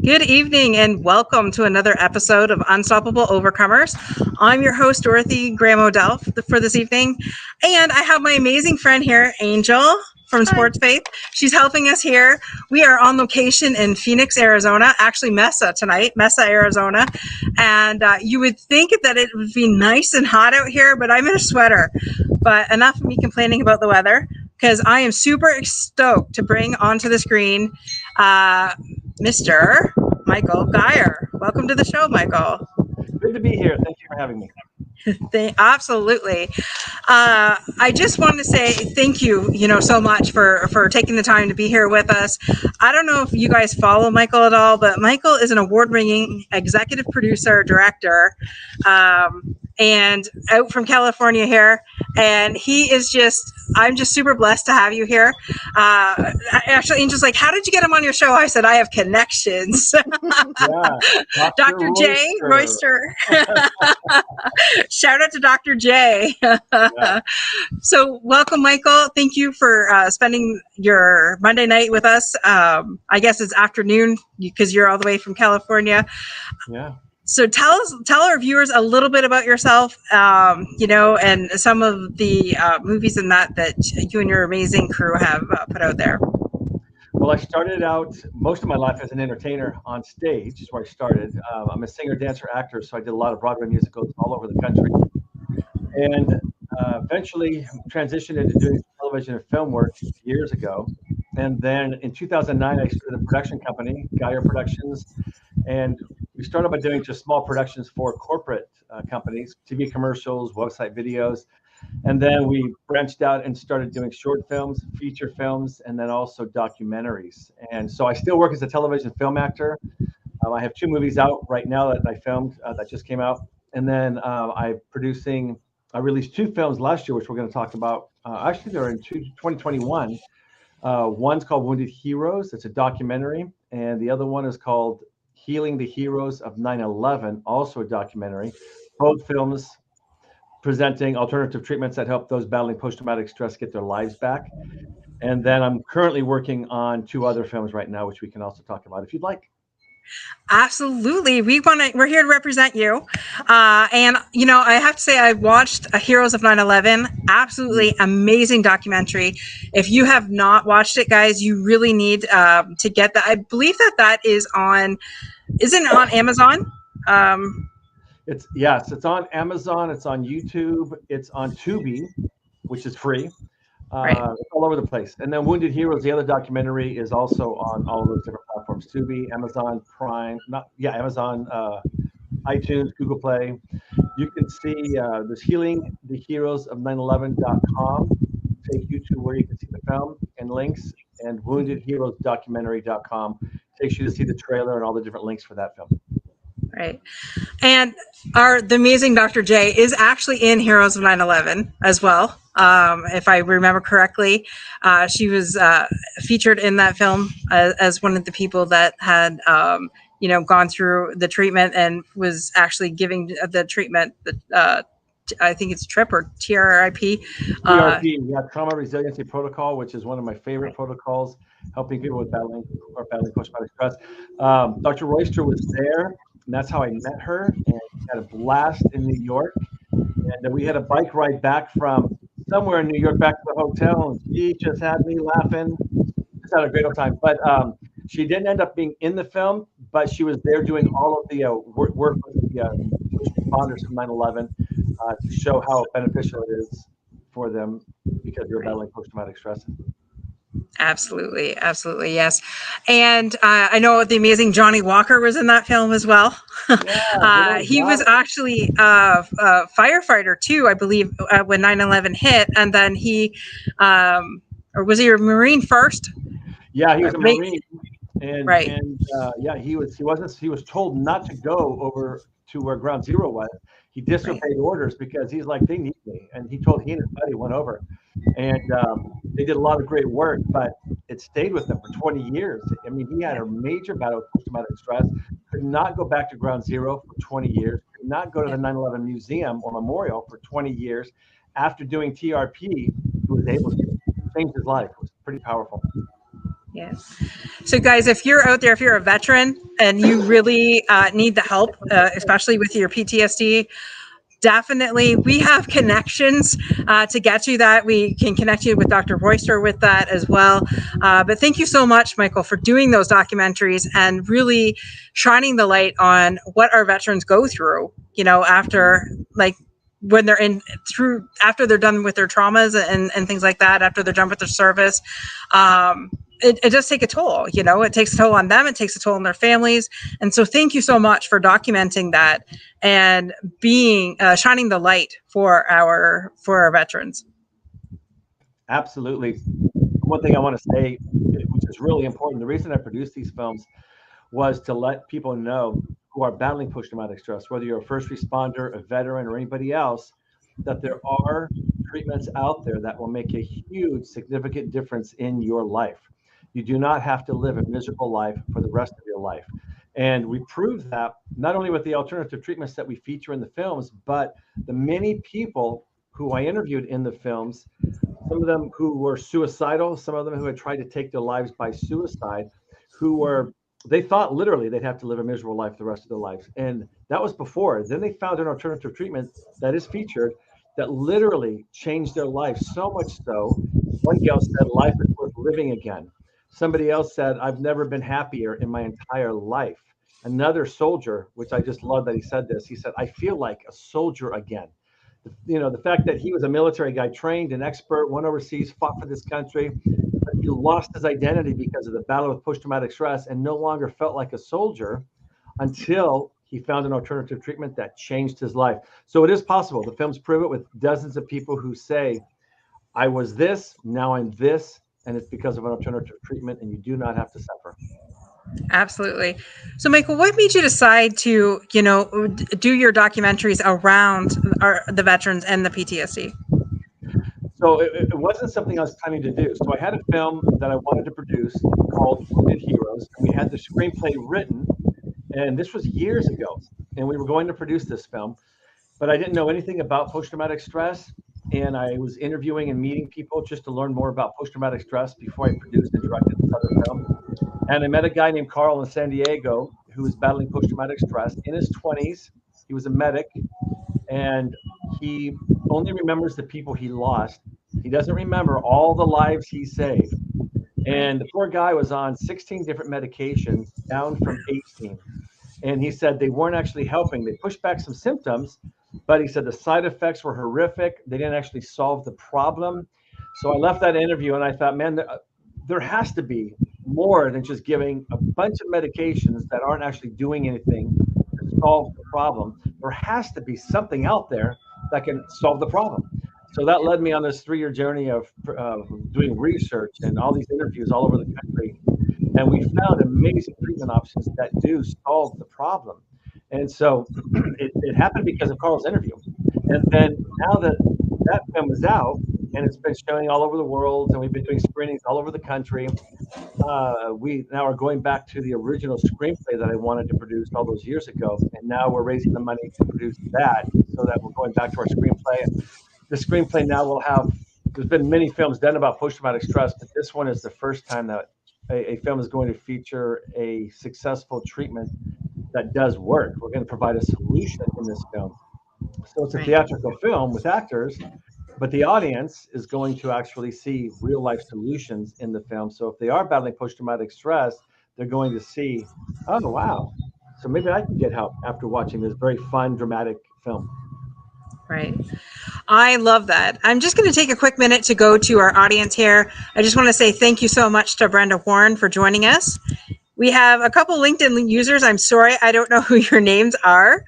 Good evening and welcome to another episode of Unstoppable Overcomers. I'm your host, Dorothy Graham O'Dell, for this evening. And I have my amazing friend here, Angel from Sports Faith. She's helping us here. We are on location in Phoenix, Arizona, actually Mesa tonight, Mesa, Arizona. And you would think that it would be nice and hot out here, but I'm in a sweater. But enough of me complaining about the weather, because I am super stoked to bring onto the screen Mr. Michael Gier. Welcome to the show, Michael. Good to be here. Thank you for having me. Absolutely. I just wanted to say thank you, so much for taking the time to be here with us. I don't know if you guys follow Michael at all, but Michael is an award-winning executive producer, director, and out from California here. And I'm just super blessed to have you here. Actually, Angel's like, how did you get him on your show? I said, I have connections. Yeah, Dr. J. Royster. Shout out to Dr. J. Yeah. So welcome, Michael. Thank you for spending your Monday night with us. I guess it's afternoon because you're all the way from California. Yeah. So tell our viewers a little bit about yourself, and some of the movies and that you and your amazing crew have put out there. Well, I started out most of my life as an entertainer on stage, is where I started. I'm a singer, dancer, actor, so I did a lot of Broadway musicals all over the country. And eventually transitioned into doing television and film work years ago. And then in 2009, I started a production company, Gier Productions. And we started by doing just small productions for corporate companies, TV commercials, website videos. And then we branched out and started doing short films, feature films, and then also documentaries. And so I still work as a television film actor. I have 2 movies out right now that I filmed that just came out. And then I released 2 films last year, which we're going to talk about. Actually, they're in 2021. One's called Wounded Heroes. It's a documentary. And the other one is called Healing the Heroes of 9/11, also a documentary. Both films presenting alternative treatments that help those battling post-traumatic stress get their lives back. And then I'm currently working on 2 other films right now, which we can also talk about if you'd like. Absolutely. We're here to represent you. And, I have to say, I watched Heroes of 9/11. Absolutely amazing documentary. If you have not watched it, guys, you really need to get that. I believe that isn't it on Amazon? It's on Amazon. It's on YouTube. It's on Tubi, which is free. Right. It's all over the place. And then Wounded Heroes, the other documentary, is also on all of those different platforms: Tubi, Amazon Prime, Amazon, iTunes, Google Play. You can see there's Healing the Heroes of 9/11.com, take you to where you can see the film and links, and woundedheroesdocumentary.com takes you to see the trailer and all the different links for that film. Right. And the amazing Dr. J is actually in Heroes of 9/11 as well. If I remember correctly, she was featured in that film as one of the people that had, gone through the treatment and was actually giving the treatment. I think it's TRIP or TRIP. TRP, Trauma Resiliency Protocol, which is one of my favorite protocols, helping people with battling post-traumatic stress. Dr. Royster was there. And that's how I met her, and we had a blast in New York. And we had a bike ride back from somewhere in New York back to the hotel, and she just had me laughing. Just had a great old time. But she didn't end up being in the film, but she was there doing all of the work with the first responders of 9/11 to show how beneficial it is for them because they're battling post-traumatic stress. Absolutely, yes. And I know the amazing Johnny Walker was in that film as well. Yeah, he was actually a firefighter too, I believe, when 9/11 hit, and then or was he a Marine first? Yeah, he was a Marine, and right. And he was told not to go over to where Ground Zero was. He disobeyed orders because he's like, they need me, and he and his buddy went over. And they did a lot of great work, but it stayed with him for 20 years. I mean, he had a major battle with post-traumatic stress, could not go back to Ground Zero for 20 years, could not go to the 9/11 Museum or Memorial for 20 years. After doing TRP, he was able to change his life. It was pretty powerful. Yeah. So, guys, if you're out there, if you're a veteran and you really need the help, especially with your PTSD, definitely we have connections to get you that. We can connect you with Dr. Royster with that as well. But thank you so much, Michael, for doing those documentaries and really shining the light on what our veterans go through, after, like, when they're after they're done with their traumas and things like that, after they're done with their service. It does take a toll, it takes a toll on them. It takes a toll on their families. And so thank you so much for documenting that and being shining the light for our veterans. Absolutely. One thing I want to say, which is really important, the reason I produced these films was to let people know who are battling post-traumatic stress, whether you're a first responder, a veteran, or anybody else, that there are treatments out there that will make a huge, significant difference in your life. You do not have to live a miserable life for the rest of your life. And we prove that not only with the alternative treatments that we feature in the films, but the many people who I interviewed in the films, some of them who were suicidal, some of them who had tried to take their lives by suicide, they thought literally they'd have to live a miserable life the rest of their lives. And that was before. Then they found an alternative treatment that is featured that literally changed their life so much so. One gal said, life is worth living again. Somebody else said, I've never been happier in my entire life. Another soldier, which I just love that he said this, he said, I feel like a soldier again. The fact that he was a military guy, trained and expert, went overseas, fought for this country, but he lost his identity because of the battle with post-traumatic stress and no longer felt like a soldier until he found an alternative treatment that changed his life. So it is possible. The films prove it with dozens of people who say, I was this, now I'm this, and it's because of an alternative treatment, and you do not have to suffer. Absolutely. So, Michael, what made you decide to, do your documentaries around the veterans and the PTSD? So it wasn't something I was planning to do. So I had a film that I wanted to produce called Wounded Heroes, and we had the screenplay written, and this was years ago, and we were going to produce this film, but I didn't know anything about post-traumatic stress, and I was interviewing and meeting people just to learn more about post-traumatic stress before I produced and directed this other film. And I met a guy named Carl in San Diego who was battling post-traumatic stress in his 20s. He was a medic, and he only remembers the people he lost. He doesn't remember all the lives he saved. And the poor guy was on 16 different medications, down from 18. And he said they weren't actually helping. They pushed back some symptoms, but he said the side effects were horrific. They didn't actually solve the problem. So I left that interview and I thought, man, there has to be more than just giving a bunch of medications that aren't actually doing anything to solve the problem. There has to be something out there that can solve the problem. So that led me on this 3-year journey of doing research and all these interviews all over the country. And we found amazing treatment options that do solve the problem. And so it happened because of Carl's interview. And then now that that film is out and it's been showing all over the world and we've been doing screenings all over the country, we now are going back to the original screenplay that I wanted to produce all those years ago. And now we're raising the money to produce that so that we're going back to our screenplay. And the screenplay now will have, there's been many films done about post-traumatic stress, but this one is the first time that a film is going to feature a successful treatment that does work. We're going to provide a solution in this film. So it's a theatrical film with actors, but the audience is going to actually see real life solutions in the film. So if they are battling post-traumatic stress, they're going to see, oh, wow. So maybe I can get help after watching this very fun, dramatic film. Right. I love that. I'm just going to take a quick minute to go to our audience here. I just want to say thank you so much to Brenda Warren for joining us. We have a couple LinkedIn users. I'm sorry, I don't know who your names are.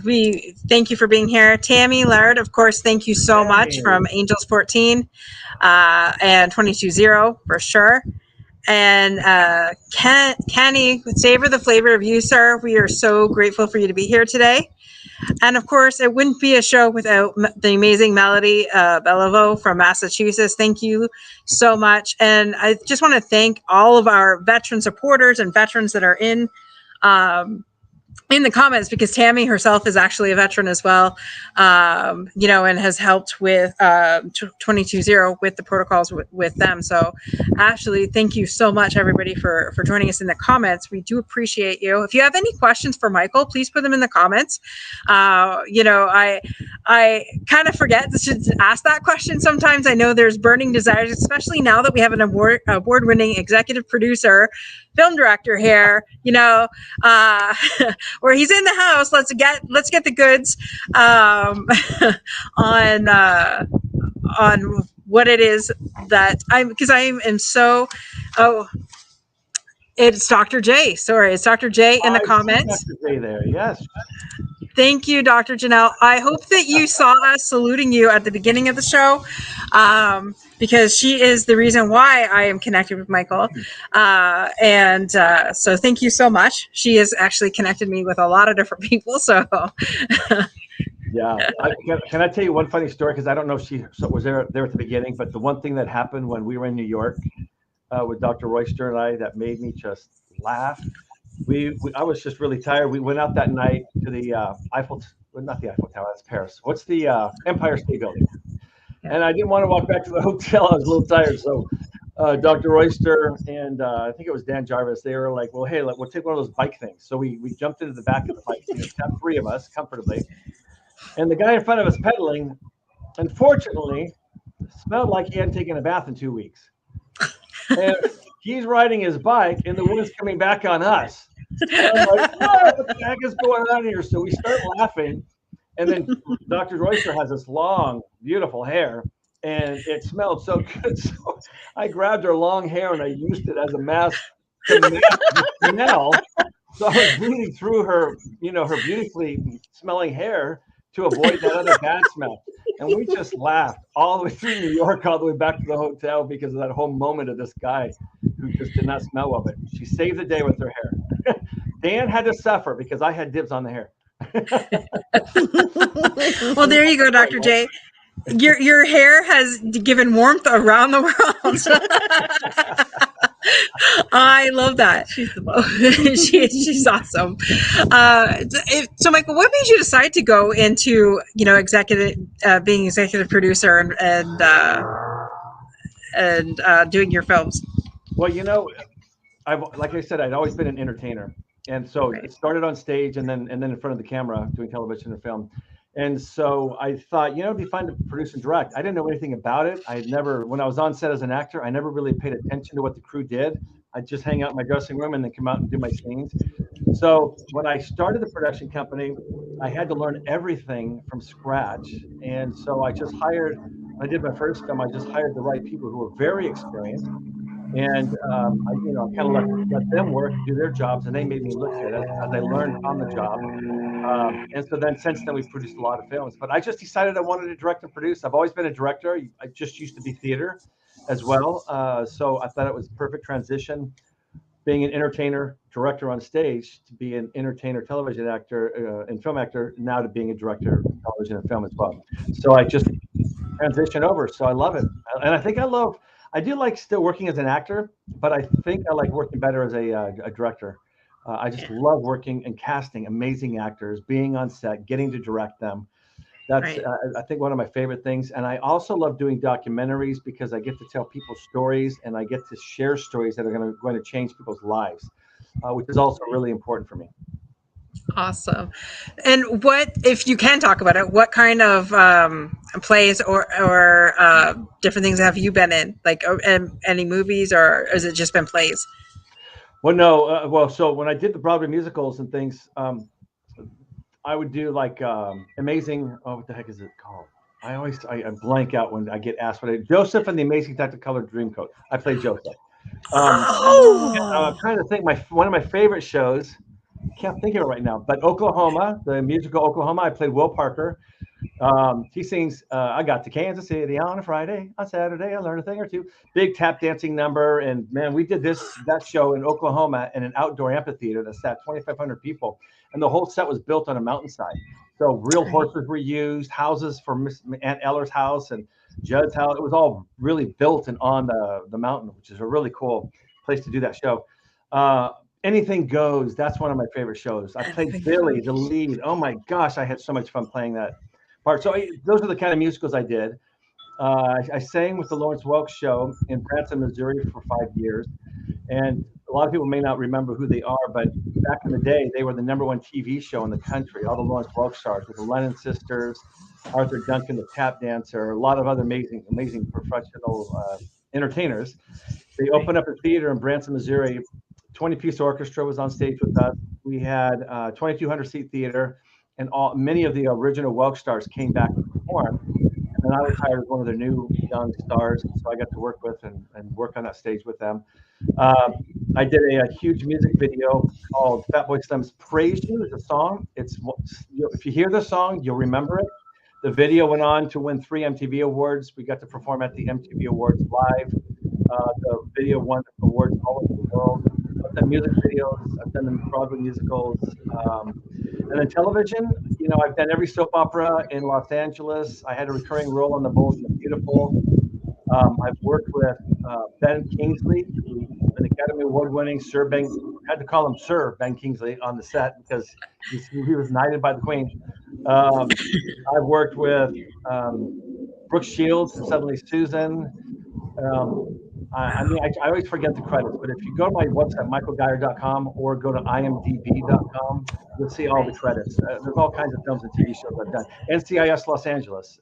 We thank you for being here. Tammy Laird, of course, thank you so much from Angels 14 and 22-0 for sure. And Kenny, savor the flavor of you, sir. We are so grateful for you to be here today. And of course, it wouldn't be a show without the amazing Melody Beliveau from Massachusetts. Thank you so much. And I just want to thank all of our veteran supporters and veterans that are in in the comments, because Tammy herself is actually a veteran as well, and has helped with 220 with the protocols with them. So actually, thank you so much, everybody, for joining us in the comments. We do appreciate you. If you have any questions for Michael, please put them in the comments. I kind of forget to ask that question sometimes. I know there's burning desires, especially now that we have an award-winning executive producer, film director here, where he's in the house. Let's get the goods on what it is that I am so. Oh, it's Dr. J. Sorry, it's Dr. J in the comments. Dr. J there, yes. Thank you, Dr. Janelle. I hope that you saw us saluting you at the beginning of the show, because she is the reason why I am connected with Michael. So thank you so much. She has actually connected me with a lot of different people. So yeah, can I tell you one funny story? Because I don't know if she was there at the beginning, but the one thing that happened when we were in New York with Dr. Royster and I that made me just laugh. I was just really tired. We went out that night to the not the Eiffel Tower, that's Paris. What's the Empire State Building? Yeah. And I didn't want to walk back to the hotel. I was a little tired. So Dr. Royster and I think it was Dan Jarvis, they were like, well, hey, we'll take one of those bike things. So we jumped into the back of the bike. We got 3 of us comfortably. And the guy in front of us pedaling, unfortunately, smelled like he hadn't taken a bath in 2 weeks. And he's riding his bike and the wind's coming back on us. And I'm like, what the heck is going on here? So we start laughing. And then Dr. Royster has this long, beautiful hair, and it smelled so good. So I grabbed her long hair and I used it as a mask to mask the smell. So I was breathing through her, her beautifully smelling hair to avoid that other bad smell. And we just laughed all the way through New York, all the way back to the hotel because of that whole moment of this guy who just did not smell of it. She saved the day with her hair. Dan had to suffer because I had dibs on the hair. Well, there you go, Dr. J. Your hair has given warmth around the world. I love that. She's the best. She's awesome. So, Michael, what made you decide to go into being executive producer and doing your films? Well, like I said, I'd always been an entertainer, and so It started on stage and then in front of the camera doing television and film. And so I thought, it'd be fun to produce and direct. I didn't know anything about it. When I was on set as an actor, I never really paid attention to what the crew did. I'd just hang out in my dressing room and then come out and do my scenes. So when I started the production company, I had to learn everything from scratch. And so I did my first film, I just hired the right people who were very experienced. And I kind of let them work, do their jobs, and they made me look good as I learned on the job. And so then since then, we've produced a lot of films. But I just decided I wanted to direct and produce. I've always been a director. I just used to be theater as well. So I thought it was a perfect transition, being an entertainer, director on stage, to be an entertainer, television actor, and film actor, now to being a director, television and film as well. So I just transitioned over. So I love it. And I think I do like still working as an actor, but I think I like working better as a director. I just love working and casting amazing actors, being on set, getting to direct them. That's, I think, one of my favorite things. And I also love doing documentaries because I get to tell people stories and I get to share stories that are going to change people's lives, which is also really important for me. Awesome. And what, if you can talk about it, what kind of plays or different things have you been in? Like any movies, or has it just been plays? Well, no. So when I did the Broadway musicals and things, I would do like Amazing. Oh, what the heck is it called? I blank out when I get asked what Joseph and the Amazing Technicolor Dreamcoat. I played Joseph. I'm trying to think. One of my favorite shows. Can't think of it right now, but Oklahoma, the musical Oklahoma, I played Will Parker. He sings, I got to Kansas City on a Friday, on Saturday, I learned a thing or two. Big tap dancing number. And man, we did that show in Oklahoma in an outdoor amphitheater that sat 2,500 people. And the whole set was built on a mountainside. So real horses were used, houses for Aunt Eller's house and Judd's house. It was all really built and on the mountain, which is a really cool place to do that show. Anything Goes. That's one of my favorite shows. I played Billy, the lead. Oh my gosh, I had so much fun playing that part. So those are the kind of musicals I did. I sang with the Lawrence Welk Show in Branson, Missouri for 5 years. And a lot of people may not remember who they are, but back in the day, they were the #1 TV show in the country. All the Lawrence Welk stars with the Lennon sisters, Arthur Duncan, the tap dancer, a lot of other amazing, amazing professional entertainers. They opened up a theater in Branson, Missouri. 20-piece orchestra was on stage with us. We had 2,200 seat theater, and many of the original Welk stars came back to perform. And then I was hired as one of their new young stars, so I got to work with and work on that stage with them. Uh, I did a huge music video called Fatboy Slim's "Praise You" is a song. If you hear the song, you'll remember it. The video went on to win 3 MTV awards. We got to perform at the MTV Awards live. The video won awards all over the world. I've done music videos. I've done the Broadway musicals. And then television, I've done every soap opera in Los Angeles. I had a recurring role on The Bold and the Beautiful. I've worked with Ben Kingsley, who's an Academy Award-winning Sir Ben. Had to call him Sir Ben Kingsley on the set because he was knighted by the Queen. I've worked with Brooke Shields and Suddenly Susan. I always forget the credits, but if you go to my website, michaelgier.com, or go to imdb.com, you'll see all the credits. There's all kinds of films and TV shows I've done. NCIS Los Angeles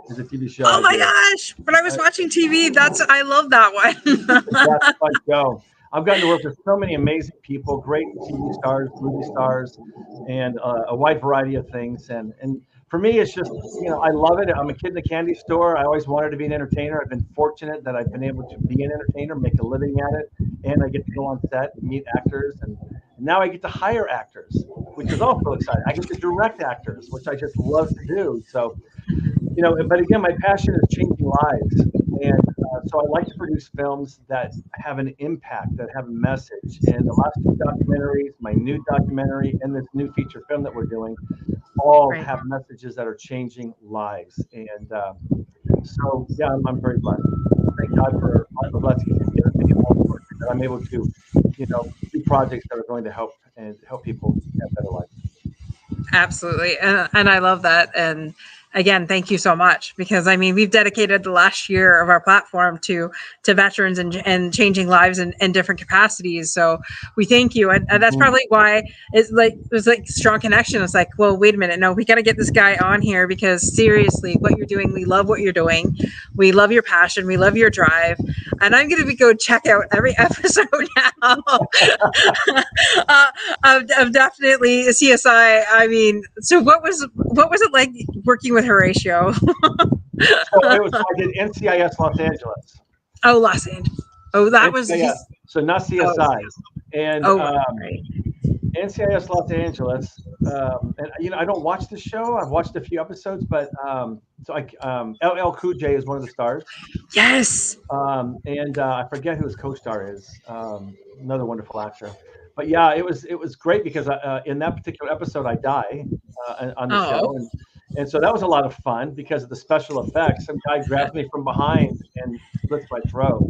is a TV show. Oh my gosh! When I was watching TV, I love that one. That's a fun show. I've gotten to work with so many amazing people, great TV stars, movie stars, and a wide variety of things. And for me, it's just, I love it. I'm a kid in a candy store. I always wanted to be an entertainer. I've been fortunate that I've been able to be an entertainer, make a living at it, and I get to go on set and meet actors. And now I get to hire actors, which is also exciting. I get to direct actors, which I just love to do. So, but again, my passion is changing lives. And so I like to produce films that have an impact, that have a message. And the last 2 documentaries, my new documentary, and this new feature film that we're doing, all have messages that are changing lives. And so, yeah, I'm very blessed. Thank God for the blessings that I'm able to, do projects that are going to help people have better lives. Absolutely. And I love that. And again, thank you so much, because we've dedicated the last year of our platform to veterans and changing lives in different capacities. So we thank you. And that's probably why it was like strong connection. It's like, well, wait a minute. No, we got to get this guy on here, because seriously, what you're doing, we love what you're doing. We love your passion. We love your drive. And I'm going to go check out every episode now of definitely CSI. So what was it like working with Horatio? So I did NCIS Los Angeles. Oh, Los Angeles. Oh, that was so not CSI. And right. NCIS Los Angeles. And I don't watch the show. I've watched a few episodes, but LL Cool J is one of the stars. Yes. And I forget who his co-star is. Another wonderful actor. But yeah, it was great because in that particular episode I die on the show, and so that was a lot of fun because of the special effects. Some guy grabs me from behind and splits my throat.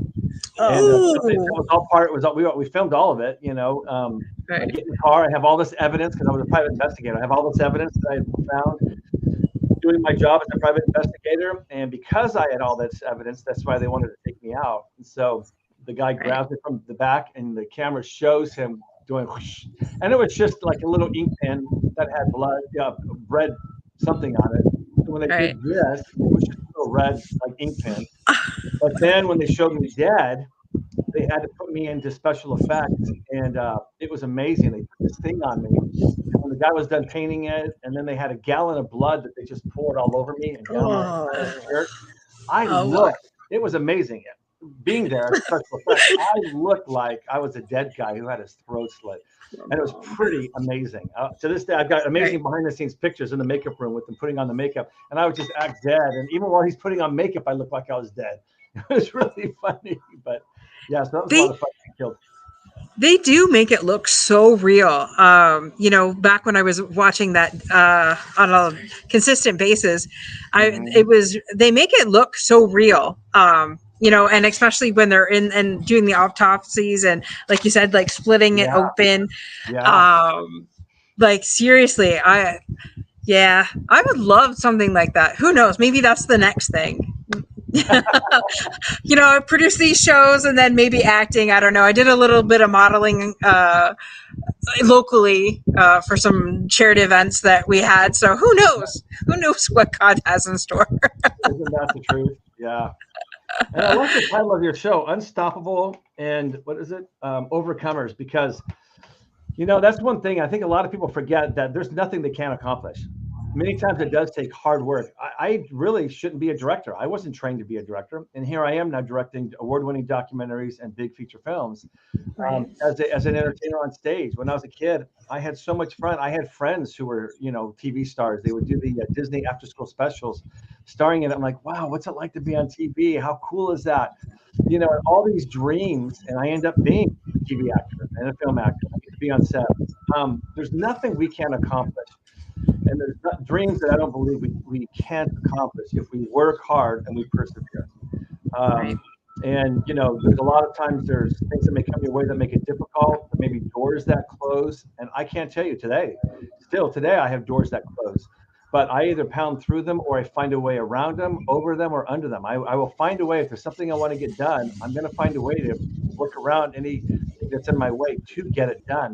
And it was all part. We filmed all of it. I get in the car. I have all this evidence because I was a private investigator. I have all this evidence that I found doing my job as a private investigator, and because I had all this evidence, that's why they wanted to take me out. And so the guy grabs me from the back, and the camera shows him doing whoosh, and it was just like a little ink pen that had blood, red something on it. So when they did this, it was just a little red like ink pen. But then when they showed me dead, they had to put me into special effects, and it was amazing. They put this thing on me, and when the guy was done painting it, and then they had a gallon of blood that they just poured all over me and down my shirt. It was amazing. Being there, special effects, I looked like I was a dead guy who had his throat slit, and it was pretty amazing. To this day, I've got amazing behind-the-scenes pictures in the makeup room with them putting on the makeup, and I would just act dead. And even while he's putting on makeup, I looked like I was dead. It was really funny, but yeah, so that was a lot of fun being killed. They do make it look so real. Back when I was watching that on a consistent basis, they make it look so real. and especially when they're in and doing the autopsies and, like you said, like splitting it Yeah, open. yeah. Um, like seriously, I would love something like that. Who knows? Maybe that's the next thing. I produce these shows and then maybe acting. I don't know. I did a little bit of modeling locally for some charity events that we had. So who knows? Who knows what God has in store? Isn't that the truth? Yeah. And I like the title of your show, Unstoppable and what is it? Overcomers, because that's one thing I think a lot of people forget, that there's nothing they can't accomplish. Many times it does take hard work. I really shouldn't be a director. I wasn't trained to be a director. And here I am now directing award-winning documentaries and big feature films. Right. As an entertainer on stage. When I was a kid, I had so much fun. I had friends who were, TV stars. They would do the Disney after-school specials, starring in it. I'm like, wow, what's it like to be on TV? How cool is that? All these dreams, and I end up being a TV actor and a film actor. I get to be on set. There's nothing we can't accomplish, and there's dreams that I don't believe we can't accomplish if we work hard and we persevere. Right. Um, and there's a lot of times there's things that may come your way that make it difficult, or maybe doors that close. And I can't tell you still today, I have doors that close, but I either pound through them or I find a way around them, over them, or under them. I will find a way. If there's something I want to get done, I'm going to find a way to work around anything that's in my way to get it done.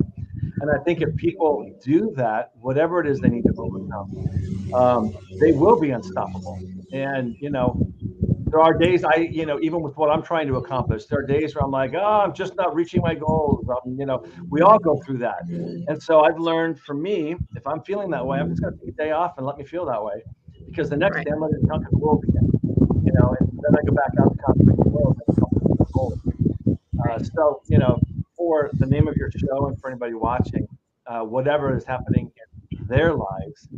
And I think if people do that, whatever it is they need to overcome, they will be unstoppable. And there are days even with what I'm trying to accomplish, there are days where I'm like, oh, I'm just not reaching my goals. We all go through that. And so I've learned, for me, if I'm feeling that way, I'm just going to take a day off and let me feel that way, because the next Right. day I'm going to conquer the world again. And then I go back out to conquer the world and accomplish my goals. Right. So, for the name of your show and for anybody watching, whatever is happening in their lives,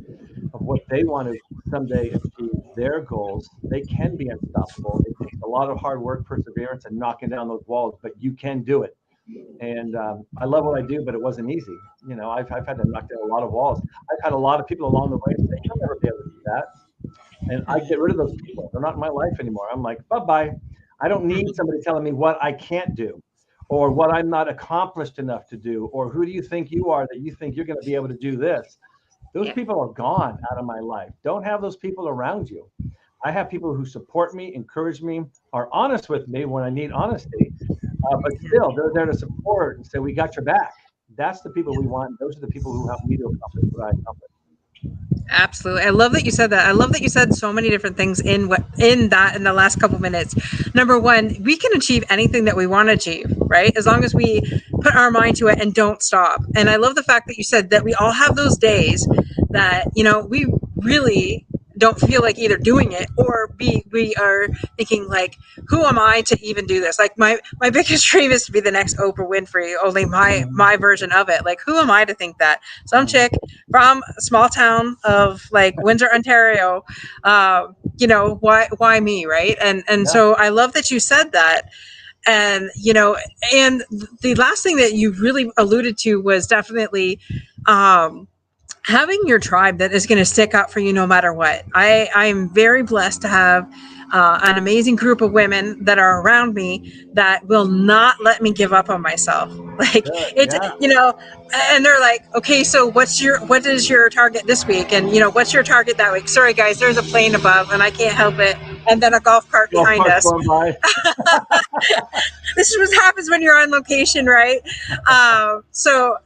of what they want to someday achieve, their goals, they can be unstoppable. It takes a lot of hard work, perseverance, and knocking down those walls, but you can do it. And I love what I do, but it wasn't easy. I've had to knock down a lot of walls. I've had a lot of people along the way say, you'll never be able to do that. And I get rid of those people. They're not in my life anymore. I'm like, bye-bye. I don't need somebody telling me what I can't do, or what I'm not accomplished enough to do, or who do you think you are that you think you're going to be able to do this. Those Yeah. people are gone out of my life. Don't have those people around you. I have people who support me, encourage me, are honest with me when I need honesty, but still they're there to support and say, we got your back. That's the people we want. Those are the people who help me to accomplish what I accomplish. Absolutely. I love that you said that. I love that you said so many different things in the last couple minutes. Number one, we can achieve anything that we want to achieve, right? As long as we put our mind to it and don't stop. And I love the fact that you said that we all have those days that, we really don't feel like either doing it, or we are thinking like, who am I to even do this? Like my biggest dream is to be the next Oprah Winfrey, only my version of it. Like, who am I to think that some chick from a small town of like Windsor, Ontario, why me, right? And Yeah, so I love that you said that. And and the last thing that you really alluded to was definitely um having your tribe that is going to stick up for you no matter what. I'm very blessed to have an amazing group of women that are around me that will not let me give up on myself. Like good. it's, Yeah. and they're like, okay, so what is your target this week? And what's your target that week? Sorry guys, there's a plane above and I can't help it. And then a golf cart Golf behind carts us. going by. This is what happens when you're on location, right? So,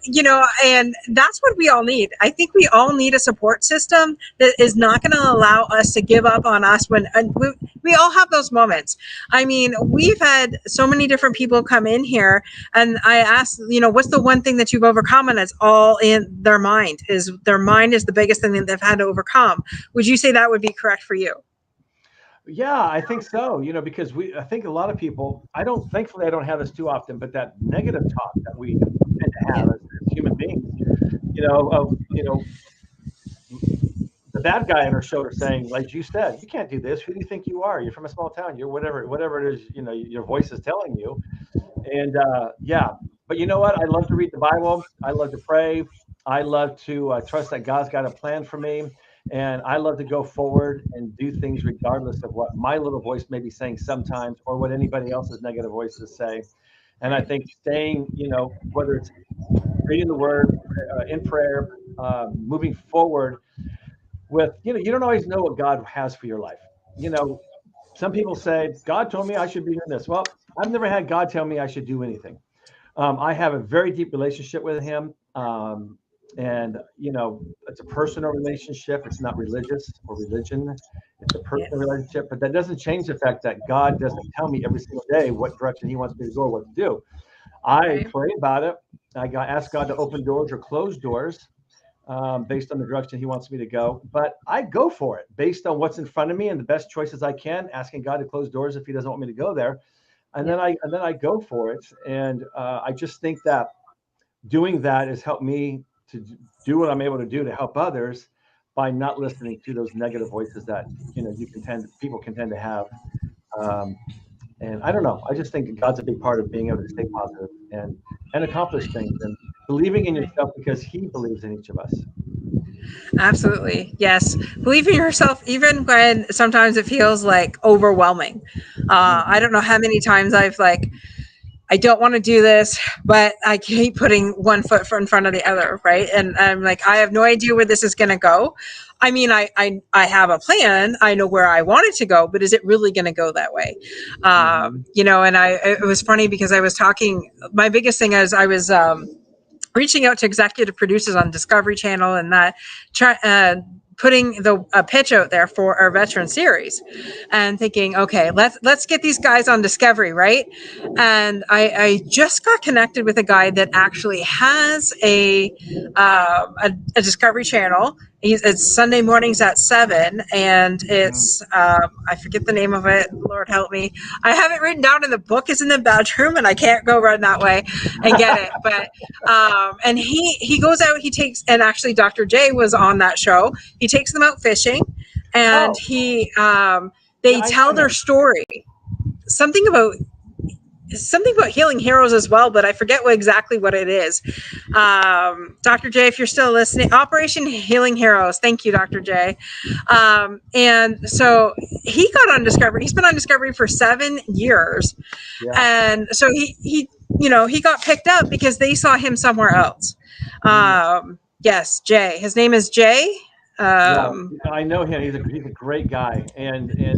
and that's what we all need. I think we all need a support system that is not going to allow us to give up on us when we all have those moments. I mean, we've had so many different people come in here, and I asked, what's the one thing that you've overcome? And it's all in their mind. Is their mind is the biggest thing that they've had to overcome. Would you say that would be correct for you? Yeah, I think so. Because I think a lot of people, thankfully, I don't have this too often, but that negative talk that we tend to have as human beings, of, the bad guy on our shoulder saying, like you said, you can't do this. Who do you think you are? You're from a small town. You're whatever it is, your voice is telling you. And yeah, but you know what? I love to read the Bible. I love to pray. I love to trust that God's got a plan for me. And I love to go forward and do things regardless of what my little voice may be saying sometimes or what anybody else's negative voices say. And I Right. think staying, whether it's reading the word in prayer, moving forward with, you don't always know what God has for your life. You know, some people say, God told me I should be doing this. Well, I've never had God tell me I should do anything. I have a very deep relationship with him. And, it's a personal relationship. It's not religious or religion. It's a Yes. personal relationship, but that doesn't change the fact that God doesn't tell me every single day what direction he wants me to go or what to do. I Right. pray about it. Ask God to open doors or close doors based on the direction he wants me to go. But I go for it based on what's in front of me and the best choices I can, asking God to close doors if he doesn't want me to go there. And Yep. then I go for it. And I just think that doing that has helped me to do what I'm able to do to help others by not listening to those negative voices that people can tend to have. Um, and I don't know. I just think God's a big part of being able to stay positive and accomplish things and believing in Right. yourself because He believes in each of us. Absolutely. Yes. Believe in yourself, even when sometimes it feels like overwhelming. I Mm-hmm. don't know how many times I've like, I don't want to do this, but I keep putting one foot in front of the other, right? And I'm like, I have no idea where this is going to go. I mean, I have a plan. I know where I want it to go, but is it really going to go that way? Mm-hmm. And it was funny because I was talking. My biggest thing is I was reaching out to executive producers on Discovery Channel and that, putting the pitch out there for our veteran series, and thinking, okay, let's get these guys on Discovery, right? And I just got connected with a guy that actually has a Discovery Channel. It's Sunday mornings at 7, and it's I forget the name of it. Lord help me. I have it written down in the book. Is in the bedroom, and I can't go run that way and get it. But and he goes out. He takes, and actually Dr. J was on that show. He takes them out fishing, and Oh, yeah, they I know tell their him. story. Something about healing heroes as well, but I forget exactly what it is. Dr. J, if you're still listening, Operation Healing Heroes. Thank you, Dr. J. And so he got on Discovery. He's been on Discovery for 7 years, Yeah. and so he got picked up because they saw him somewhere else. Mm. Yes, Jay. His name is Jay. Yeah, Um, I know him. He's a great guy, and yeah,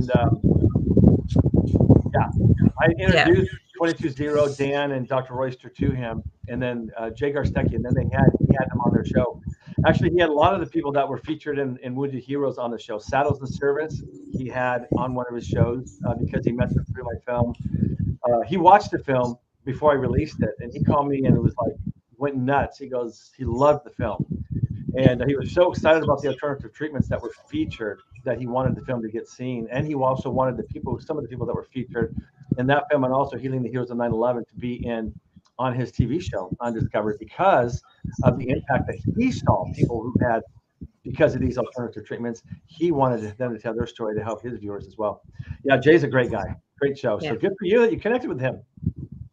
I yeah. introduced 22-0 Dan and Dr. Royster to him, and then Jay Garstecki, and then he had him on their show. Actually, he had a lot of the people that were featured in Wounded Heroes on the show. Saddles and Service, he had on one of his shows because he met them through my film. He watched the film before I released it, and he called me and it was like went nuts. He goes, he loved the film. And he was so excited about the alternative treatments that were featured that he wanted the film to get seen. And he also wanted some of the people that were featured in that film and also Healing the Heroes of 9/11 to be on his TV show on Discovery because of the impact that he saw people who had because of these alternative treatments. He wanted them to tell their story to help his viewers as well. Yeah, Jay's a great guy. Great show. So Yeah. good for you that you connected with him.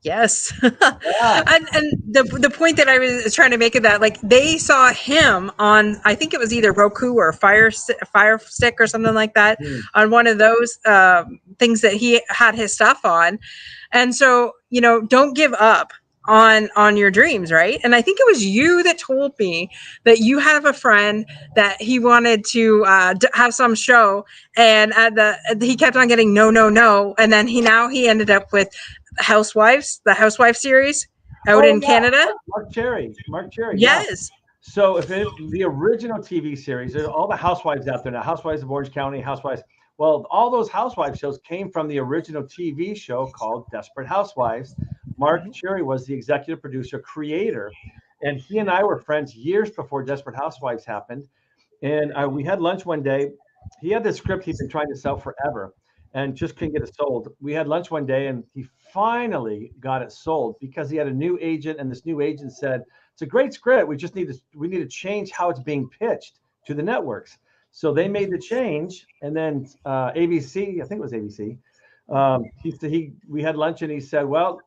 Yes. Yeah. And the point that I was trying to make of that, like they saw him on, I think it was either Roku or Fire Stick or something like that, Mm. on one of those things that he had his stuff on. And so, don't give up on your dreams, right? And I think it was you that told me that you have a friend that he wanted to have some show, and he kept on getting no, no, no, and then he ended up with the Housewives series out Oh in yeah, Canada. Mark Cherry, yeah. Yes. So the original TV series, there's all the housewives out there now, Housewives of Orange County, Housewives. Well, all those housewife shows came from the original TV show called Desperate Housewives. Mark Cherry was the executive producer, creator, and he and I were friends years before Desperate Housewives happened. And we had lunch one day. He had this script he'd been trying to sell forever and just couldn't get it sold. We had lunch one day and he finally got it sold because he had a new agent, and this new agent said, "It's a great script. We need to change how it's being pitched to the networks." So they made the change, and then ABC, I think it was ABC. We had lunch and he said, "Well,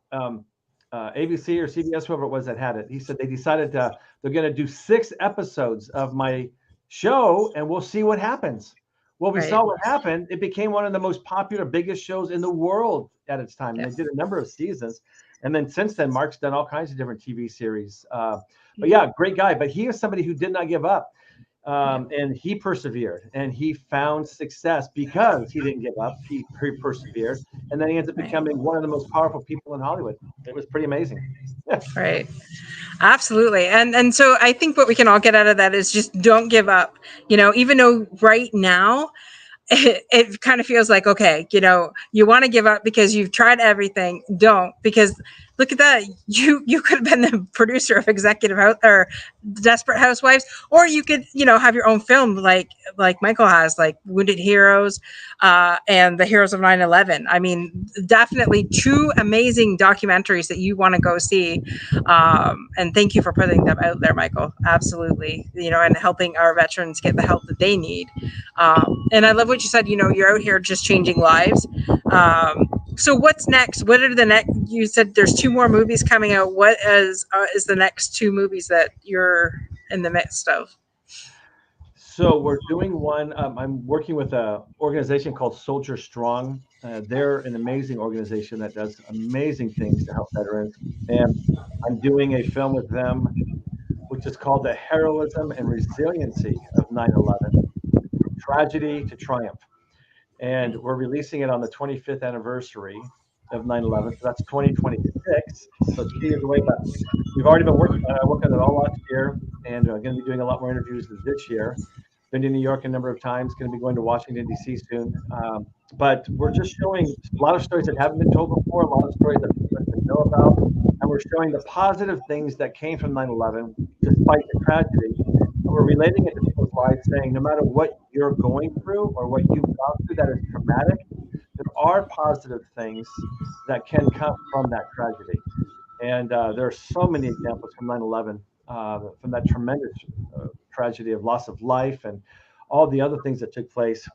ABC or CBS, whoever it was that had it," he said they're going to do 6 episodes of my show and we'll see what happens. Well, we Right. saw what happened. It became one of the most popular, biggest shows in the world at its time. And Yeah. they did a number of seasons. And then since then, Mark's done all kinds of different TV series. But yeah, great guy. But he is somebody who did not give up. And he persevered and he found success because he didn't give up. He persevered. And then he ends up becoming one of the most powerful people in Hollywood. It was pretty amazing. Right. Absolutely. And so I think what we can all get out of that is just don't give up. You know, even though right now it kind of feels like, okay, you know, you want to give up because you've tried everything. Don't, because look at that. You could have been the producer of Executive House or Desperate Housewives, or you could, you know, have your own film like Michael has, like Wounded Heroes, and The Heroes of 9/11. I mean, definitely two amazing documentaries that you want to go see. And thank you for putting them out there, Michael. Absolutely. You know, and helping our veterans get the help that they need. And I love what you said, you know, you're out here just changing lives. So what's next? What are the next? You said there's two more movies coming out. What is the next two movies that you're in the midst of? So we're doing one. I'm working with an organization called Soldier Strong. They're an amazing organization that does amazing things to help veterans. And I'm doing a film with them, which is called The Heroism and Resiliency of 9/11, From Tragedy to Triumph. And we're releasing it on the 25th anniversary of 9/11. So that's 2026. So it's 2 years away, but we've already been working on it. I worked on it all last year and going to be doing a lot more interviews this year. Been to New York a number of times, going to be going to Washington, D.C. soon. But we're just showing a lot of stories that haven't been told before, a lot of stories that people don't know about. And we're showing the positive things that came from 9/11, despite the tragedy. And we're relating it to people's lives, saying no matter what you're going through or what you've gone through that is traumatic, there are positive things that can come from that tragedy. And there are so many examples from 9/11, from that tremendous tragedy of loss of life and all the other things that took place,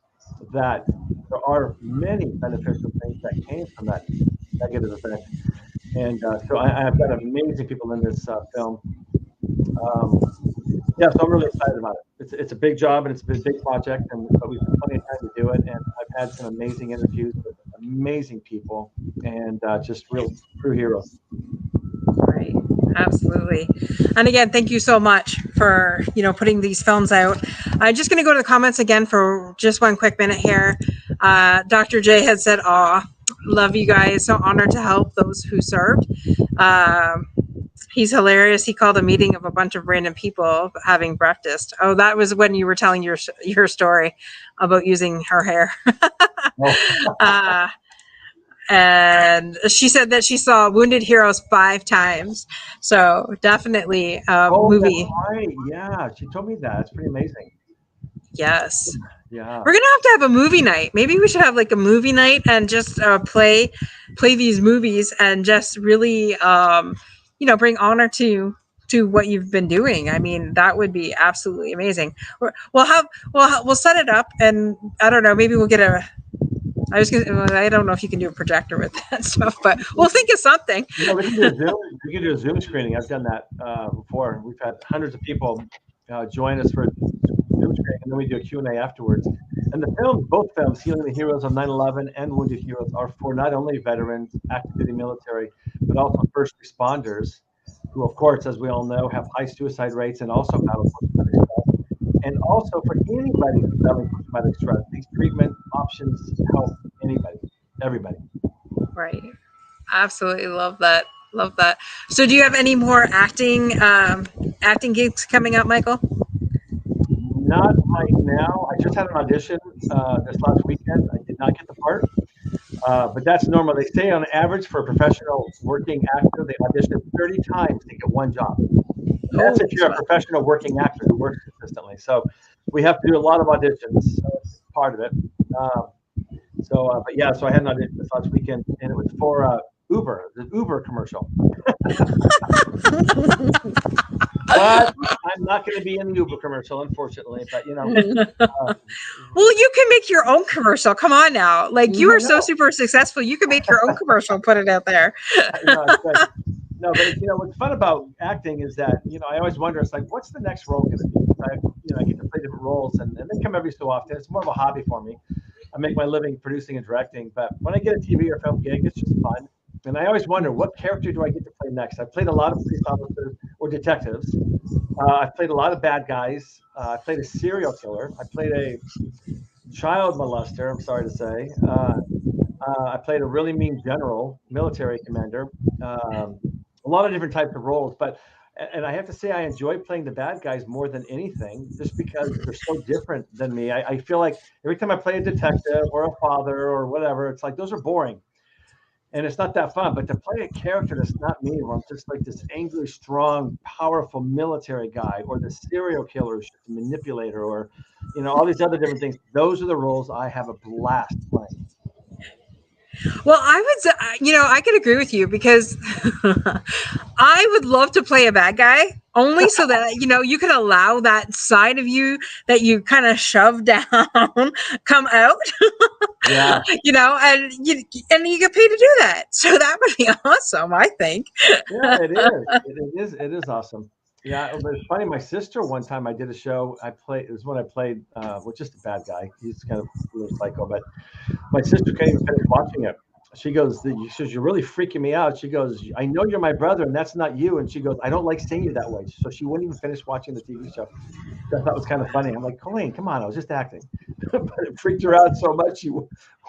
that there are many beneficial things that came from that negative event. And so I've got amazing people in this film. Yeah, so I'm really excited about it. It's a big job and it's a big project, but we've got plenty of time to do it. And I've had some amazing interviews with amazing people and just real true heroes. Right. Absolutely. And again, thank you so much for, you know, putting these films out. I'm just going to go to the comments again for just one quick minute here. Dr. J had said, "Aw, love you guys. So honored to help those who served." He's hilarious. He called a meeting of a bunch of random people having breakfast. Oh, that was when you were telling your story about using her hair. And she said that she saw Wounded Heroes 5 times. So definitely a movie. That's right. Yeah, she told me that. It's pretty amazing. Yes. Yeah. We're gonna have a movie night. Maybe we should have like a movie night and just play these movies and just really you know, bring honor to what you've been doing. I mean, that would be absolutely amazing. We'll set it up, and I don't know, maybe we'll get a. I don't know if you can do a projector with that stuff, but we'll think of something. You know, we can do a Zoom. We can do a Zoom screening. I've done that before. We've had hundreds of people join us for Zoom screening, and then we do a Q&A afterwards. And the films, both films, Healing the Heroes of 9/11 and Wounded Heroes, are for not only veterans, active duty military, but also first responders, who, of course, as we all know, have high suicide rates and also battle post-traumatic stress. And also for anybody who's battling post-traumatic stress, these treatment options help anybody, everybody. Right. Absolutely love that. Love that. So, do you have any more acting gigs coming up, Michael? Not right now. I just had an audition this last weekend. I did not get the part, but that's normal. They say on average for a professional working actor, they audition 30 times to get one job. And that's if you're a professional working actor who works consistently. So we have to do a lot of auditions. So it's part of it. But yeah, so I had an audition this last weekend, and it was for Uber, the Uber commercial. But I'm not going to be in the Uber commercial, unfortunately. But you know, well, you can make your own commercial. Come on now, like you are so super successful. You can make your own commercial, and put it out there. No, No, but what's fun about acting is that I always wonder. It's like, what's the next role going to be? I get to play different roles, and they come every so often. It's more of a hobby for me. I make my living producing and directing, but when I get a TV or film gig, it's just fun. And I always wonder, what character do I get to play next? I've played a lot of police officers or detectives. I've played a lot of bad guys. I played a serial killer. I played a child molester, I'm sorry to say. I played a really mean general, military commander. A lot of different types of roles, and I have to say I enjoy playing the bad guys more than anything, just because they're so different than me. I feel like every time I play a detective or a father or whatever, it's like those are boring. And it's not that fun, but to play a character that's not me, where I'm just like this angry, strong, powerful military guy, or the serial killer who's just a manipulator, or all these other different things. Those are the roles I have a blast playing. Well, I would say, I could agree with you, because I would love to play a bad guy, only so that, you could allow that side of you that you kind of shove down come out. Yeah. And you get paid to do that. So that would be awesome, I think. Yeah, it is. It is awesome. Yeah, it was funny. My sister, one time I did a show. It was when I played, just a bad guy. He's kind of a little psycho, but my sister couldn't even finish watching it. She says, "You're really freaking me out." She goes, "I know you're my brother, and that's not you." And she goes, "I don't like seeing you that way." So she wouldn't even finish watching the TV show. I thought it was kind of funny. I'm like, "Colleen, come on, I was just acting." But it freaked her out so much she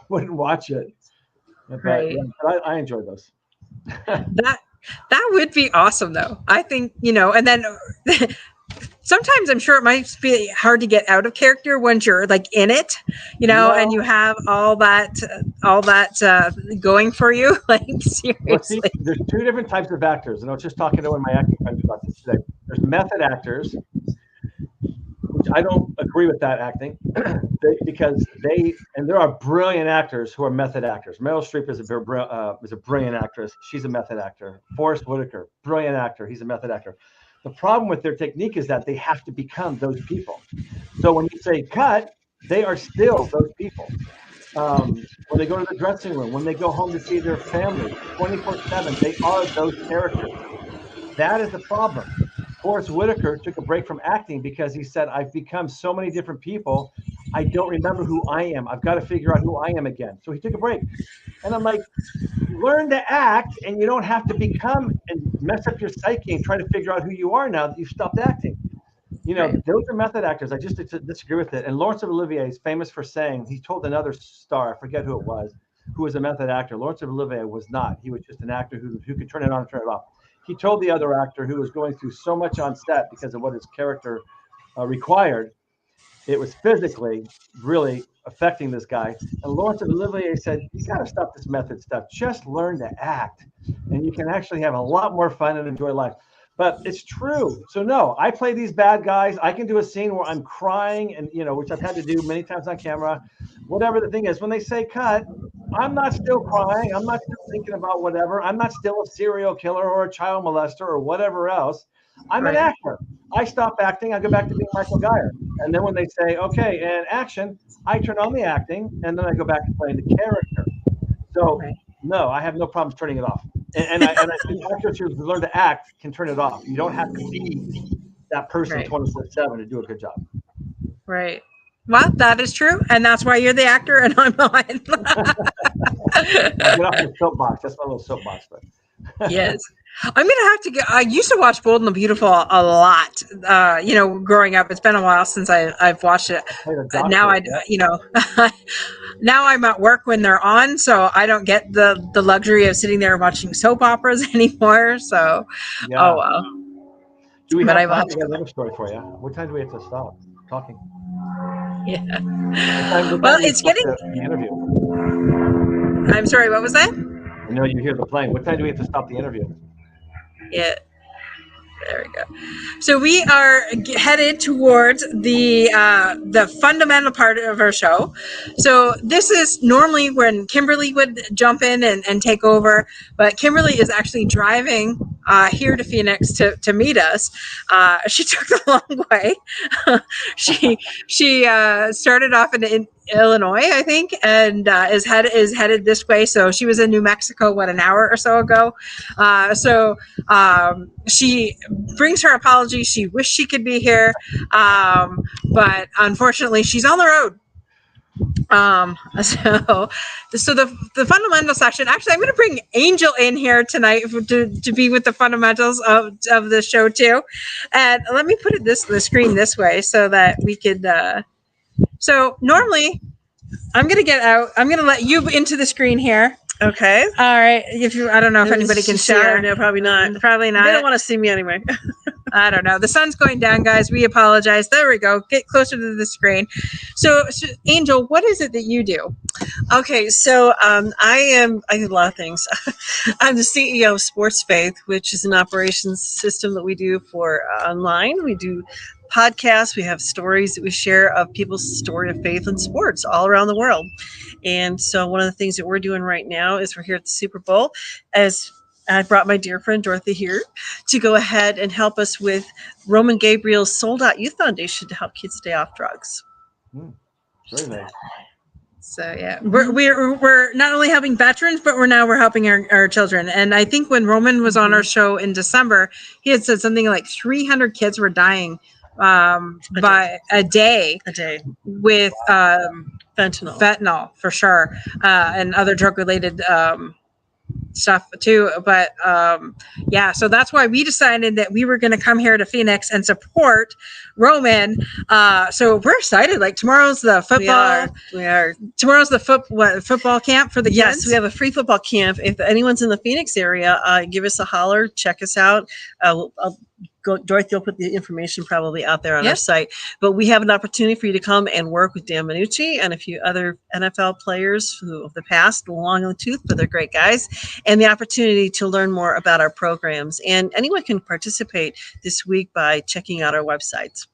wouldn't watch it. But, right. yeah, but I enjoy those. That would be awesome, though. I think, and then sometimes I'm sure it might be hard to get out of character once you're like in it, and you have all that going for you. Like, seriously. Well, see, there's two different types of actors, and I was just talking to one of my acting friends about this today. There's method actors, which I don't agree with that acting, because there are brilliant actors who are method actors. Meryl Streep is a brilliant actress. She's a method actor. Forrest Whitaker, brilliant actor. He's a method actor. The problem with their technique is that they have to become those people. So when you say cut, they are still those people. When they go to the dressing room, when they go home to see their family, 24/7, they are those characters. That is the problem. Forrest Whitaker took a break from acting because he said, "I've become so many different people. I don't remember who I am. I've got to figure out who I am again." So he took a break. And I'm like, learn to act, and you don't have to become and mess up your psyche and try to figure out who you are now that you've stopped acting. Those are method actors. I just disagree with it. And Laurence Olivier is famous for saying, he told another star, I forget who it was, who was a method actor. Laurence Olivier was not. He was just an actor who could turn it on and turn it off. He told the other actor, who was going through so much on set because of what his character required, it was physically really affecting this guy. And Laurence Olivier said, "You got to stop this method stuff. Just learn to act, and you can actually have a lot more fun and enjoy life." But it's true. So no, I play these bad guys. I can do a scene where I'm crying, and which I've had to do many times on camera. Whatever the thing is, when they say cut, I'm not still crying. I'm not still thinking about whatever. I'm not still a serial killer or a child molester or whatever else. I'm an actor. I stop acting. I go back to being Michael Gier. And then when they say, "Okay, and action," I turn on the acting, and then I go back to playing the character. So no, I have no problems turning it off. And I think actors who learn to act can turn it off. You don't have to be that person 24/7 to do a good job. Right. Well, that is true, and that's why you're the actor and I'm not. I'll get off your soapbox. That's my little soapbox. But. Yes. I'm going to have to get, I used to watch Bold and the Beautiful a lot, growing up. It's been a while since I've watched it. Now now I'm at work when they're on, so I don't get the luxury of sitting there watching soap operas anymore. So, yeah. Oh, well. Do we have time? I got another story for you. What time do we have to stop talking? Yeah. Well, it's getting the interview. I'm sorry, what was that? I know you hear the plane. What time do we have to stop the interview? Yeah. There we go. So we are headed towards the fundamental part of our show. So this is normally when Kimberly would jump in and take over, but Kimberly is actually driving here to Phoenix to meet us. She took the long way. She started off in Illinois, I think, and is headed this way. So she was in New Mexico, an hour or so ago. She brings her apology. She wished she could be here, but unfortunately, she's on the road. So the fundamental section, actually I'm going to bring Angel in here tonight to be with the fundamentals of the show too. And let me put the screen this way so that we could so normally I'm going to let you into the screen here. Okay. All right. I don't know if anybody can see her. No, probably not. Probably not. They don't want to see me anyway. I don't know. The sun's going down, guys. We apologize. There we go. Get closer to the screen. So Angel, what is it that you do? Okay, so I do a lot of things. I'm the CEO of Sports Faith, which is an operations system that we do for online. We do podcasts. We have stories that we share of people's story of faith and sports all around the world. And so one of the things that we're doing right now is we're here at the Super Bowl. As I brought my dear friend Dorothy here to go ahead and help us with Roman Gabriel's Sold Out Youth Foundation to help kids stay off drugs. Very nice. So yeah, we're not only helping veterans, but we're helping our children. And I think when Roman was on our show in December, he had said something like 300 kids were dying by a day with fentanyl for sure, and other drug related stuff too. But yeah, so that's why we decided that we were going to come here to Phoenix and support Roman. So we're excited. Like tomorrow's the football. We are. Tomorrow's the football camp for the kids. Yes, we have a free football camp. If anyone's in the Phoenix area, give us a holler. Check us out. Dorothy will put the information probably out there on our site. But we have an opportunity for you to come and work with Dan Minucci and a few other NFL players who of the past, long in the tooth, but they're great guys, and the opportunity to learn more about our programs. And anyone can participate this week by checking out our websites.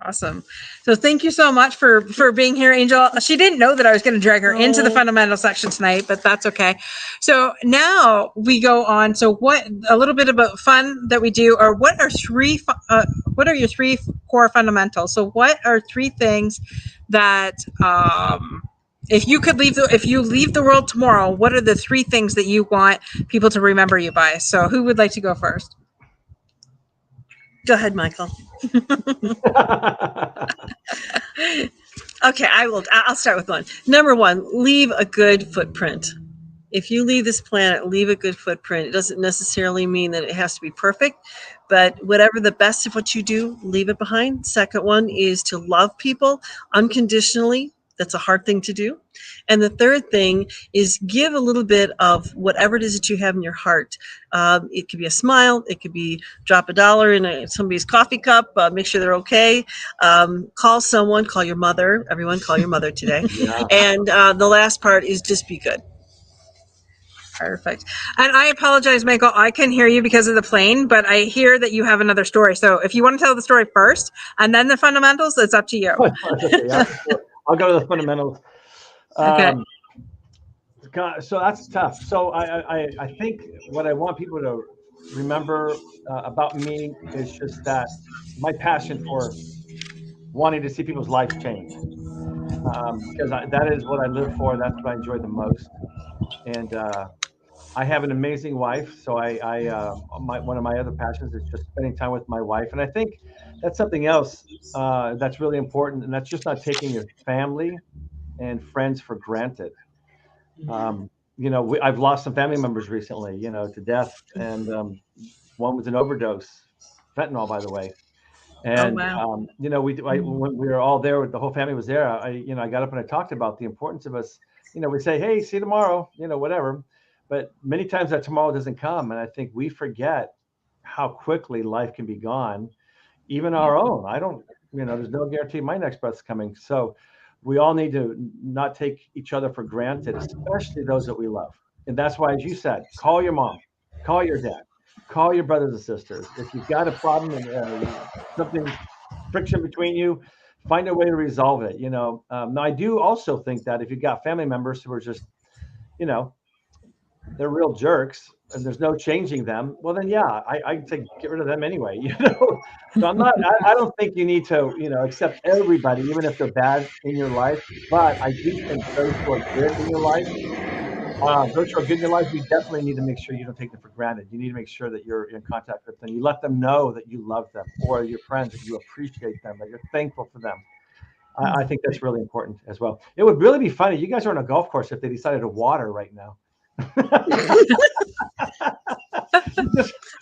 Awesome. So thank you so much for being here, Angel. She didn't know that I was going to drag her into the fundamental section tonight, but that's okay. So now we go on. So a little bit about fun that we do, or what are your three core fundamentals? So what are three things that, if you leave the world tomorrow, what are the three things that you want people to remember you by? So who would like to go first? Go ahead, Michael. Okay, I'll start with one. Number one, leave a good footprint. If you leave this planet, leave a good footprint. It doesn't necessarily mean that it has to be perfect, but whatever the best of what you do, leave it behind. Second one is to love people unconditionally. That's a hard thing to do. And the third thing is give a little bit of whatever it is that you have in your heart. It could be a smile. It could be drop $1 in somebody's coffee cup. Make sure they're okay. Call someone. Call your mother. Everyone call your mother today. Yeah. And the last part is just be good. Perfect. And I apologize, Michael. I can hear you because of the plane, but I hear that you have another story. So if you want to tell the story first and then the fundamentals, it's up to you. I'll go to the fundamentals. Okay. So that's tough. So I think what I want people to remember about me is just that my passion for wanting to see people's lives change. Because that is what I live for. That's what I enjoy the most. And I have an amazing wife. So one of my other passions is just spending time with my wife. And I think that's something else that's really important. And that's just not taking your family and friends for granted. I've lost some family members recently, to death. And one was an overdose, fentanyl, by the way. And, when we were all there, the whole family was there. I got up and I talked about the importance of us, we say, hey, see you tomorrow, whatever. But many times that tomorrow doesn't come. And I think we forget how quickly life can be gone, even our own. There's no guarantee my next breath's coming. So we all need to not take each other for granted, especially those that we love. And that's why, as you said, call your mom, call your dad, call your brothers and sisters. If you've got a problem and something friction between you, find a way to resolve it. Now I do also think that if you've got family members who are just, they're real jerks, and there's no changing them, well then yeah, I'd say get rid of them anyway. So I don't think you need to, accept everybody, even if they're bad in your life. But I do think those who are good in your life, we definitely need to make sure you don't take them for granted. You need to make sure that you're in contact with them. You let them know that you love them, or your friends, that you appreciate them, that you're thankful for them. I think that's really important as well. It would really be funny. You guys are on a golf course if they decided to water right now.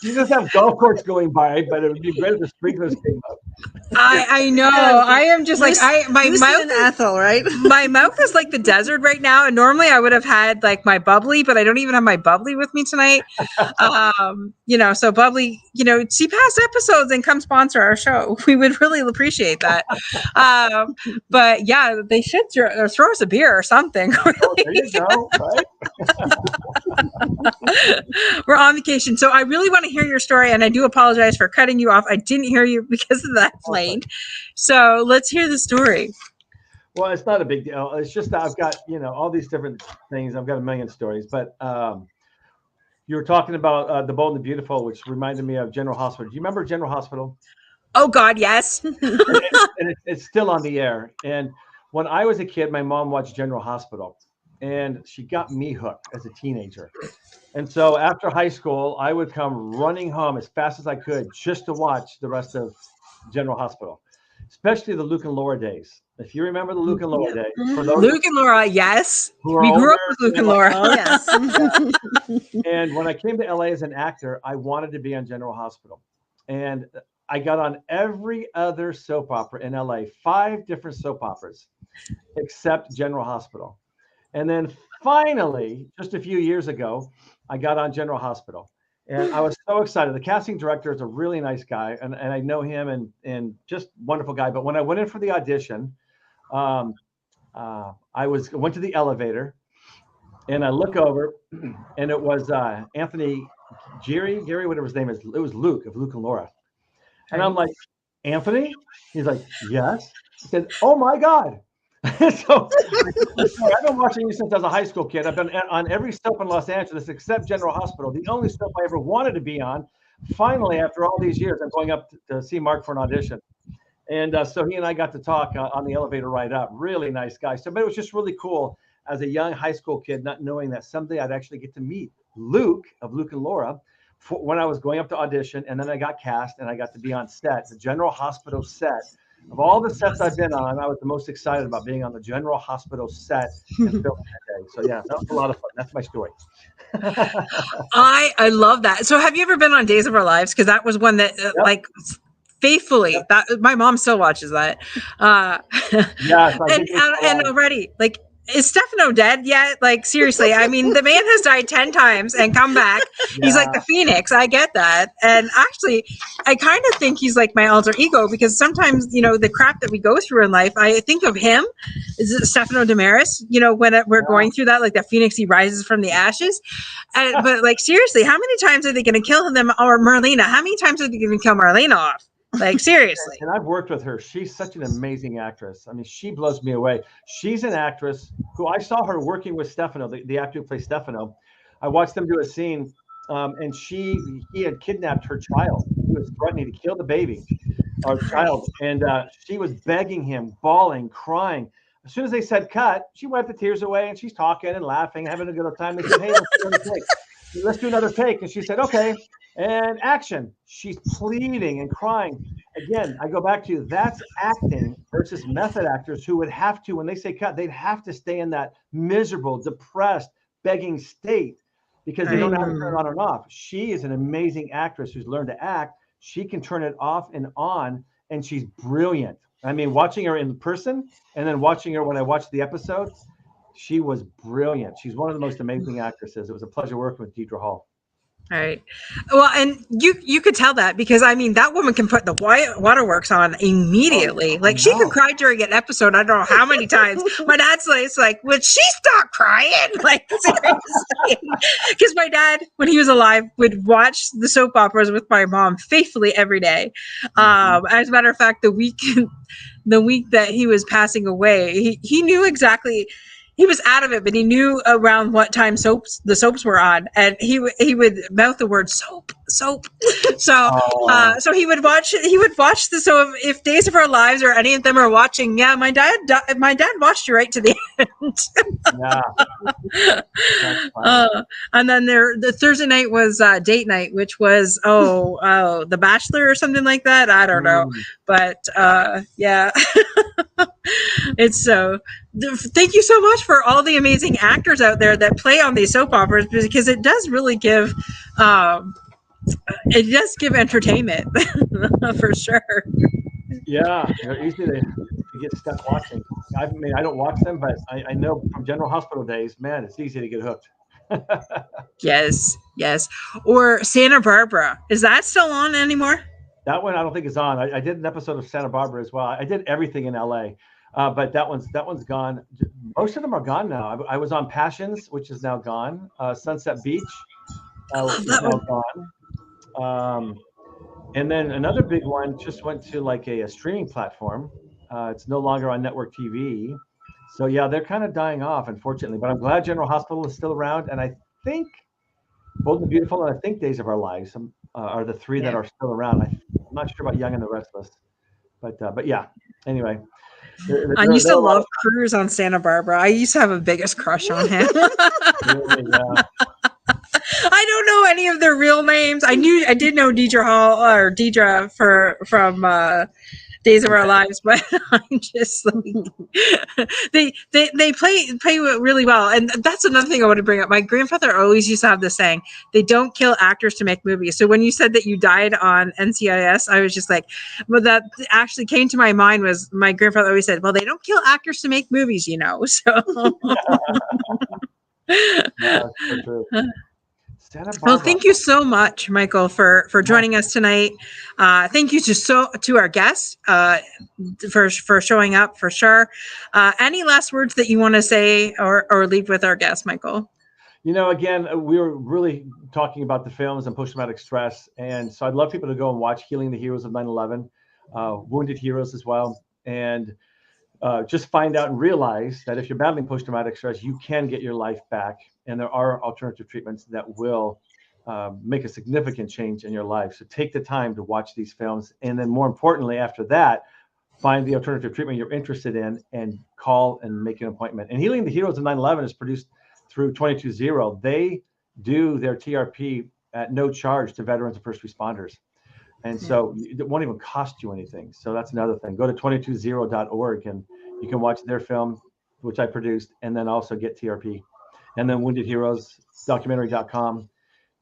you just have golf courts going by, but it would be great if the sprinklers came up. I know. I am just like my mouth and Ethel, right? My mouth is like the desert right now, and normally I would have had like my bubbly, but I don't even have my bubbly with me tonight. So bubbly, see past episodes and come sponsor our show. We would really appreciate that. But yeah, they should throw us a beer or something. Oh, there you go. Right? We're on vacation, so I really want to hear your story, and I do apologize for cutting you off. I didn't hear you because of that plane. So let's hear the story. Well, it's not a big deal. It's just that I've got, all these different things. I've got a million stories, but you were talking about The Bold and the Beautiful, which reminded me of General Hospital. Do you remember General Hospital? Oh God, yes. and it's still on the air. And when I was a kid, my mom watched General Hospital, and she got me hooked as a teenager. And so after high school, I would come running home as fast as I could just to watch the rest of General Hospital, especially the Luke and Laura days. If you remember the Luke and Laura days. Luke and Laura, yes. We grew up with Luke and Laura. Oh, yes. And when I came to LA as an actor, I wanted to be on General Hospital. And I got on every other soap opera in LA, 5 different soap operas, except General Hospital. And then finally, just a few years ago, I got on General Hospital. And I was so excited. The casting director is a really nice guy, and I know him, and just wonderful guy. But when I went in for the audition, I went to the elevator, and I look over, and it was Anthony Gier, whatever his name is. It was Luke of Luke and Laura. And I'm like, Anthony? He's like, yes. I said, oh my God. So I've been watching you since I was a high school kid. I've been on every soap in Los Angeles except General Hospital, the only soap I ever wanted to be on. Finally, after all these years, I'm going up to see Mark for an audition. And so he and I got to talk on the elevator ride up. Really nice guy. So, but it was just really cool as a young high school kid, not knowing that someday I'd actually get to meet Luke of Luke and Laura when I was going up to audition. And then I got cast and I got to be on set, the General Hospital set. Of all the sets I've been on, I was the most excited about being on the General Hospital set and filming that day. So yeah, that was a lot of fun. That's my story. I love that. So have you ever been on Days of Our Lives? Because that was one that like faithfully, that my mom still watches that. Yes, and already like, is Stefano dead yet? Like, seriously, I mean, the man has died 10 times and come back. Yeah. He's like the Phoenix. I get that. And actually, I kind of think he's like my alter ego, because sometimes, the crap that we go through in life, I think of him, is it Stefano Damaris, when we're going through that, like the Phoenix, he rises from the ashes. But like, seriously, how many times are they going to kill him? Or Marlena? How many times are they going to kill Marlena off? Like, seriously. And I've worked with her. She's such an amazing actress. I mean, she blows me away. She's an actress who I saw her working with Stefano, the actor who plays Stefano. I watched them do a scene, and he had kidnapped her child. He was threatening to kill the baby, or child. And she was begging him, bawling, crying. As soon as they said cut, she wiped the tears away, and she's talking and laughing, having a good time. They said, hey, let's do another take. And she said, okay. And action. She's pleading and crying. Again, I go back to that's acting versus method actors who would have to, when they say cut, they'd have to stay in that miserable, depressed, begging state because they don't know how to turn it on and off. She is an amazing actress who's learned to act. She can turn it off and on, and she's brilliant. I mean, watching her in person and then watching her when I watched the episode, she was brilliant. She's one of the most amazing actresses. It was a pleasure working with Deidre Hall. All right. Well, and you could tell that because, I mean, that woman can put the waterworks on immediately. Like, she could cry during an episode. I don't know how many times. My dad's like, would she stop crying? Like, seriously. Because my dad, when he was alive, would watch the soap operas with my mom faithfully every day. As a matter of fact, the week that he was passing away, he knew exactly. he was out of it, but he knew around what time the soaps were on, and he would mouth the word soap. So so he would watch the so if Days of Our Lives or any of them are watching, yeah, my dad watched you right to the end. And then the Thursday night was date night, which was The Bachelor or something like that. I don't know, but yeah. It's so thank you so much for all the amazing actors out there that play on these soap operas, because it does really give entertainment for sure. Yeah, they're easy to get stuck watching. I mean, I don't watch them, but I know from General Hospital days, man, it's easy to get hooked. Yes. Or Santa Barbara. Is that still on anymore? That one I don't think is on. I did an episode of Santa Barbara as well. I did everything in LA, but that one's gone. Most of them are gone now. I was on Passions, which is now gone. Sunset Beach, which is now gone. And then another big one just went to like a streaming platform. It's no longer on network TV. So yeah, they're kind of dying off, unfortunately. But I'm glad General Hospital is still around, and I think Bold and Beautiful and I think Days of Our Lives are the three that are still around. I'm not sure about Young and the Restless, but yeah. Anyway, I used to love Cruz on Santa Barbara. I used to have a biggest crush on him. Really, yeah. I don't know any of their real names. I did know Deidre Hall or Deidre from Days of Our Lives, but I'm just like they play really well, and that's another thing I want to bring up. My grandfather always used to have this saying: "They don't kill actors to make movies." So when you said that you died on NCIS, I was just like, "Well, that actually came to my mind." Was my grandfather always said, "Well, they don't kill actors to make movies, you know." So. Yeah, that's so true. Well, thank you so much, Michael, for joining us tonight. Thank you to our guests for showing up, for sure. Any last words that you want to say or leave with our guests, Michael? You know, again, we were really talking about the films and post-traumatic stress, and so I'd love people to go and watch Healing the Heroes of 9/11, Wounded Heroes as well, and just find out and realize that if you're battling post-traumatic stress, you can get your life back. And there are alternative treatments that will make a significant change in your life. So take the time to watch these films. And then more importantly, after that, find the alternative treatment you're interested in and call and make an appointment. And Healing the Heroes of 9/11 is produced through 22-0. They do their TRP at no charge to veterans and first responders. And so it won't even cost you anything. So that's another thing. Go to 220.org and you can watch their film, which I produced, and then also get TRP. And then Wounded Heroes documentary.com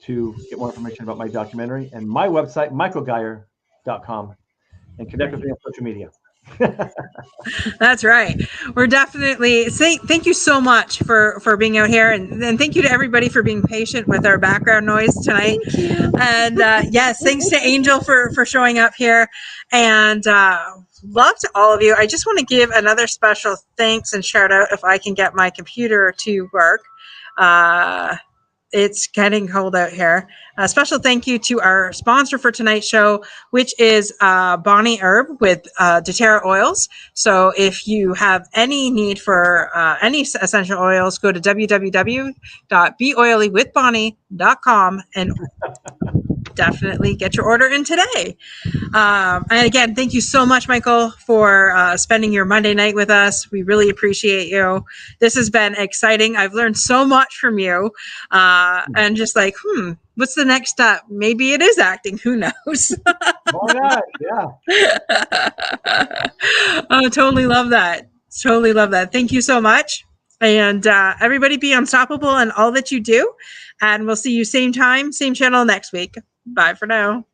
to get more information about my documentary, and my website, michaelgier.com, and connect with me on social media. That's right. We're definitely thank you so much for being out here, and thank you to everybody for being patient with our background noise tonight. And yes, thanks to Angel for showing up here, and love to all of you. I just want to give another special thanks and shout out, if I can get my computer to work. It's getting cold out here. A special thank you to our sponsor for tonight's show, which is Bonnie Herb with doTERRA oils. So if you have any need for any essential oils, go to www.beoilywithbonnie.com and definitely get your order in today. And again, thank you so much, Michael, for spending your Monday night with us. We really appreciate you. This has been exciting. I've learned so much from you. And just like, what's the next step? Maybe it is acting. Who knows? Why not? Yeah. Oh, totally love that. Totally love that. Thank you so much. And everybody be unstoppable in all that you do. And we'll see you same time, same channel next week. Bye for now.